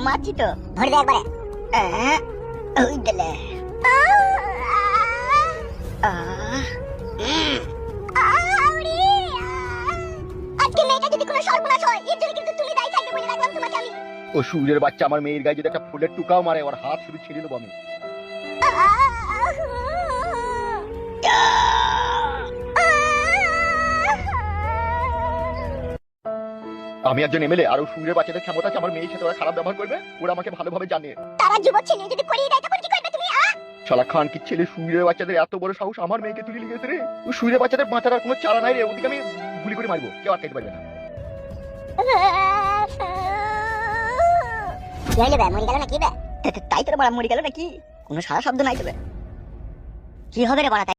মাছি তো ধরে দে একবারে। ওই দিলে আজকে মেয়েটা যদি কোনো সর্বনাশ হয় এর জন্য কিন্তু তুমি দায়ী থাকবে বলে রাখলাম তোমাকে আমি। ও সূর্যের বাচ্চা আমার মেয়ের গায়ে যদি একটা ফুলের টুকাও মারে ওর হাত শুধু ছিঁড়ে দেবো আমি। আমি একজন এমএলএ আর ও সূর্যের বাচ্চাদের ক্ষমতা আছে আমার মেয়ের সাথে ওরা খারাপ ব্যবহার করবে, ওরা আমাকে ভালোভাবে জানে। তারা যুবক ছেলে যদি করিয়ে দেয় তখন কি করবে তুমি? শালা খান কি ছেলে সূর্যের বাচ্চাদের এত বড় সাহস আমার মেয়েকে তুলে নিয়ে গেছে রে। ও সূর্যের বাচ্চাদের বাঁচার আর কোনো চারা নাই রে, ওদিকে আমি গুলি করে মারবো, কেউ আটকাতে পারবে না। কি হইলো বে, মরে গেল নাকি বে? তাই তোর বড় মরে গেল নাকি? কোনো সারা শব্দ নাই তবে কি হবে রে বড়া?